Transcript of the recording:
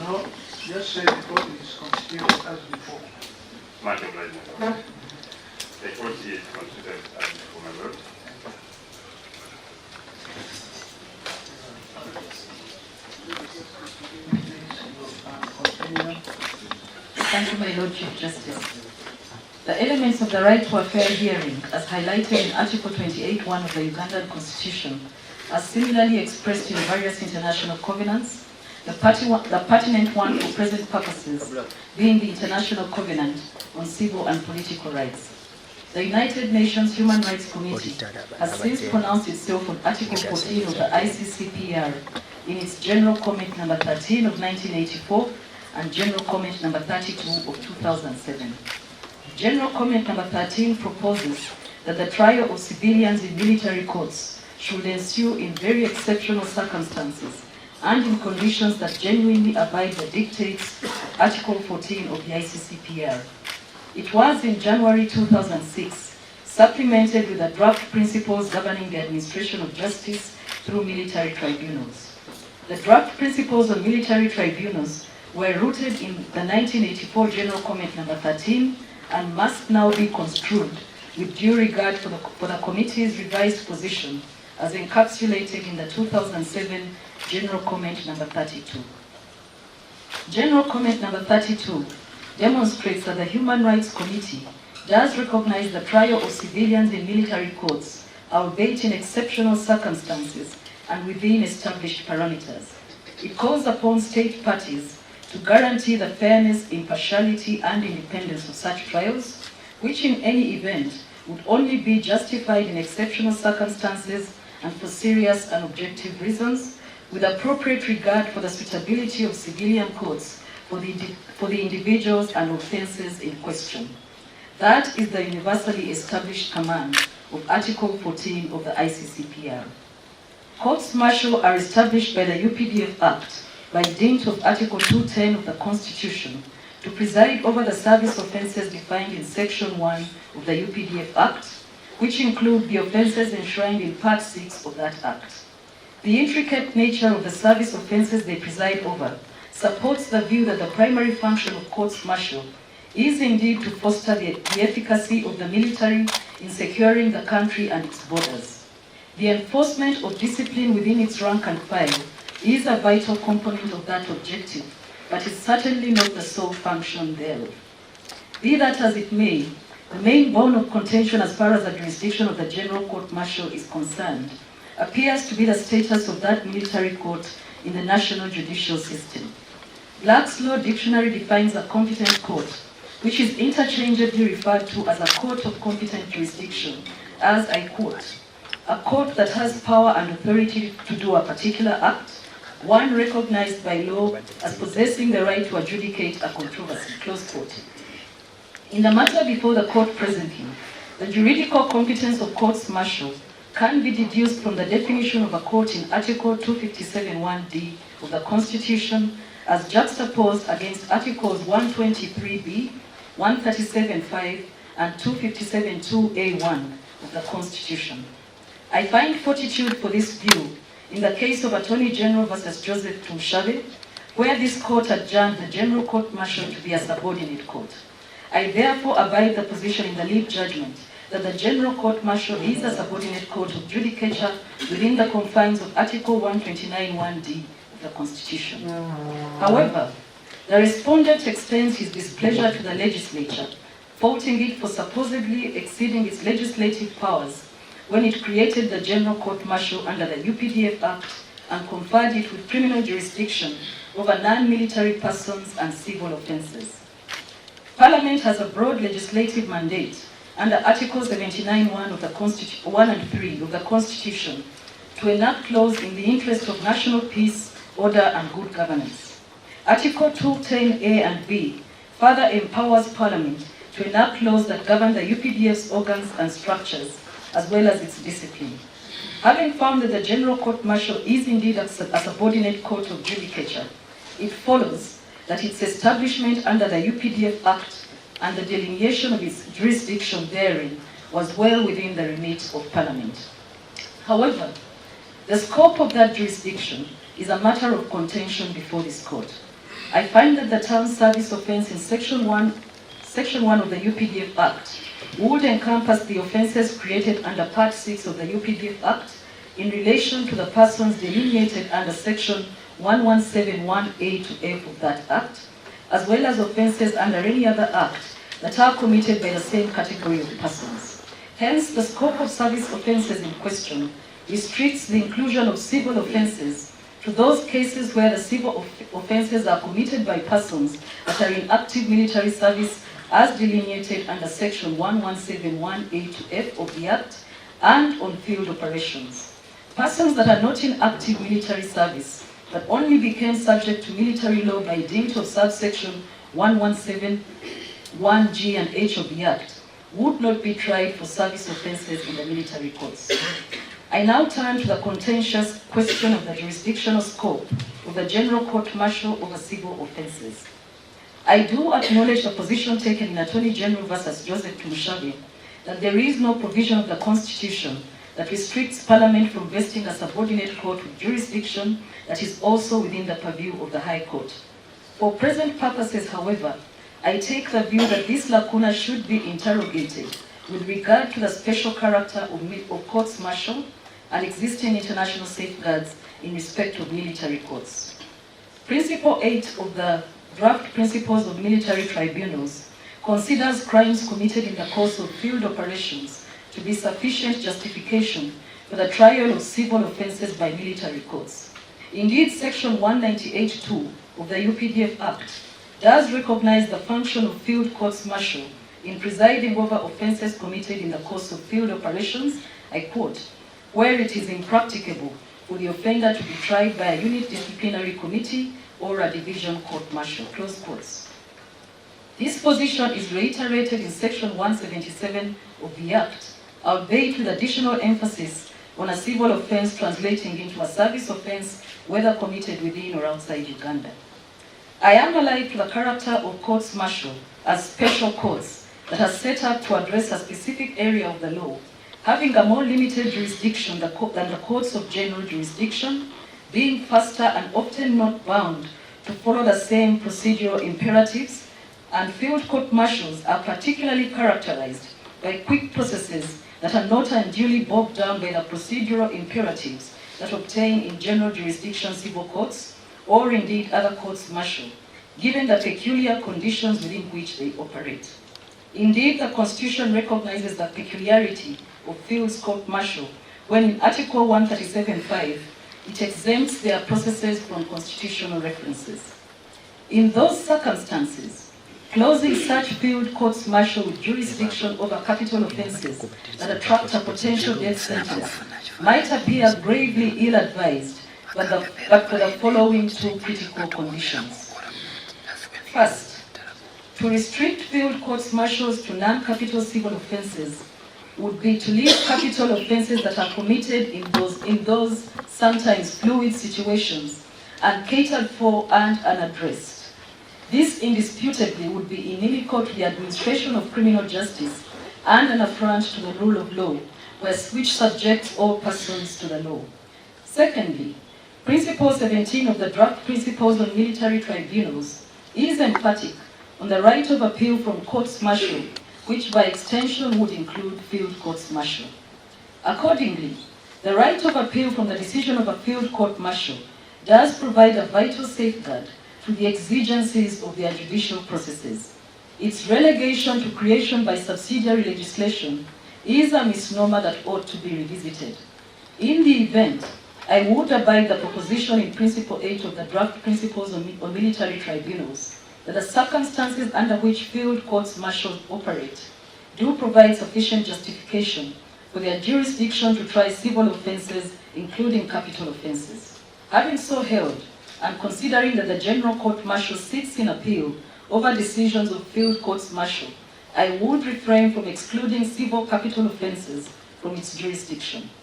No, just say the court is constituted as before. Much obliged, my lord. The court is constituted as before, my lord. Thank you, my Lord Chief Justice. The elements of the right to a fair hearing, as highlighted in Article 28(1) of the Ugandan Constitution, are similarly expressed in various international covenants, the pertinent one for present purposes being the International Covenant on Civil and Political Rights. The United Nations Human Rights Committee has since pronounced itself on Article 14 of the ICCPR in its General Comment number 13 of 1984 and General Comment number 32 of 2007. General Comment number 13 proposes that the trial of civilians in military courts should ensue in very exceptional circumstances and in conditions that genuinely abide the dictates of Article 14 of the ICCPR. It was in January 2006 supplemented with the draft principles governing the administration of justice through military tribunals. The draft principles on military tribunals were rooted in the 1984 General Comment number 13 and must now be construed with due regard for the committee's revised position as encapsulated in the 2007 General Comment number 32. General Comment number 32 demonstrates that the Human Rights Committee does recognize the trial of civilians in military courts, albeit in exceptional circumstances and within established parameters. It calls upon state parties to guarantee the fairness, impartiality, and independence of such trials, which in any event would only be justified in exceptional circumstances and for serious and objective reasons, with appropriate regard for the suitability of civilian courts for the individuals and offences in question. That is the universally established command of Article 14 of the ICCPR. Courts martial are established by the UPDF Act by dint of Article 210 of the Constitution to preside over the service offences defined in Section 1 of the UPDF Act, which include the offences enshrined in Part 6 of that Act. The intricate nature of the service offences they preside over supports the view that the primary function of courts martial is indeed to foster the efficacy of the military in securing the country and its borders. The enforcement of discipline within its rank and file is a vital component of that objective, but is certainly not the sole function thereof. Be that as it may, the main bone of contention as far as the jurisdiction of the General Court Martial is concerned appears to be the status of that military court in the national judicial system. Black's Law Dictionary defines a competent court, which is interchangeably referred to as a court of competent jurisdiction, as I quote, a court that has power and authority to do a particular act, one recognized by law as possessing the right to adjudicate a controversy, close quote. In the matter before the court presently, the juridical competence of courts martial can be deduced from the definition of a court in Article 257(1)(d) of the Constitution as juxtaposed against Articles 123(b), 137(5), and 257(2)(a)(1) of the Constitution. I find fortitude for this view in the case of Attorney General versus Joseph Tumshabe, where this court adjourned the General Court Martial to be a subordinate court. I therefore abide the position in the lead judgment that the General Court Martial is a subordinate court of judicature within the confines of Article 129(1)(d) of the Constitution. However, the respondent extends his displeasure to the legislature, faulting it for supposedly exceeding its legislative powers when it created the General Court Martial under the UPDF Act and conferred it with criminal jurisdiction over non-military persons and civil offences. Parliament has a broad legislative mandate under Article 79(1) of the 1 and 3 of the Constitution to enact laws in the interest of national peace, order, and good governance. Article 210(a) and (b) further empowers Parliament to enact laws that govern the UPDF's organs and structures, as well as its discipline. Having found that the General Court Martial is indeed a subordinate court of judicature, it follows that its establishment under the UPDF Act and the delineation of its jurisdiction therein was well within the remit of Parliament. However, the scope of that jurisdiction is a matter of contention before this court. I find that the term service offence in Section 1 of the UPDF Act would encompass the offences created under Part 6 of the UPDF Act in relation to the persons delineated under Section 1171A to F of that Act, as well as offences under any other act that are committed by the same category of persons. Hence, the scope of service offences in question restricts the inclusion of civil offences to those cases where the civil offences are committed by persons that are in active military service as delineated under Section 1171A to F of the Act and on field operations. Persons that are not in active military service but only became subject to military law by dint of subsection 1171G and H of the Act would not be tried for service offences in the military courts. I now turn to the contentious question of the jurisdictional scope of the General Court-Martial over civil offences. I do acknowledge the position taken in Attorney General versus Joseph Tumushabe that there is no provision of the Constitution that restricts Parliament from vesting a subordinate court with jurisdiction that is also within the purview of the High Court. For present purposes, however, I take the view that this lacuna should be interrogated with regard to the special character of courts martial and existing international safeguards in respect of military courts. Principle 8 of the Draft Principles of Military Tribunals considers crimes committed in the course of field operations to be sufficient justification for the trial of civil offences by military courts. Indeed, Section 198(2) of the UPDF Act does recognize the function of field courts martial in presiding over offences committed in the course of field operations, I quote, where it is impracticable for the offender to be tried by a unit disciplinary committee or a division court-martial, close quotes. This position is reiterated in Section 177 of the Act, albeit with additional emphasis on a civil offence translating into a service offence, whether committed within or outside Uganda. I am alive to the character of courts martial as special courts that are set up to address a specific area of the law, having a more limited jurisdiction than the courts of general jurisdiction, being faster and often not bound to follow the same procedural imperatives, and field court martials are particularly characterized by quick processes that are not unduly bogged down by the procedural imperatives that obtain in general jurisdiction civil courts, or indeed other courts martial, given the peculiar conditions within which they operate. Indeed, the Constitution recognizes the peculiarity of field court martial when in Article 137(5) it exempts their processes from constitutional references. In those circumstances, closing such field courts martial with jurisdiction over capital offences that attract a potential death sentence might appear gravely ill-advised, but for the following two critical conditions. First, to restrict field courts martials to non-capital civil offences would be to leave capital offences that are committed in those sometimes fluid situations uncatered for and unaddressed. This indisputably would be inimical to the administration of criminal justice and an affront to the rule of law, which subjects all persons to the law. Secondly, Principle 17 of the Draft Principles on Military Tribunals is emphatic on the right of appeal from courts martial, which by extension would include field courts martial. Accordingly, the right of appeal from the decision of a field court martial does provide a vital safeguard to the exigencies of their judicial processes. Its relegation to creation by subsidiary legislation is a misnomer that ought to be revisited. In the event, I would abide the proposition in Principle 8 of the Draft Principles on Military Tribunals that the circumstances under which field courts martial operate do provide sufficient justification for their jurisdiction to try civil offences, including capital offences. Having so held, and considering that the General Court Martial sits in appeal over decisions of field courts martial, I would refrain from excluding civil capital offences from its jurisdiction.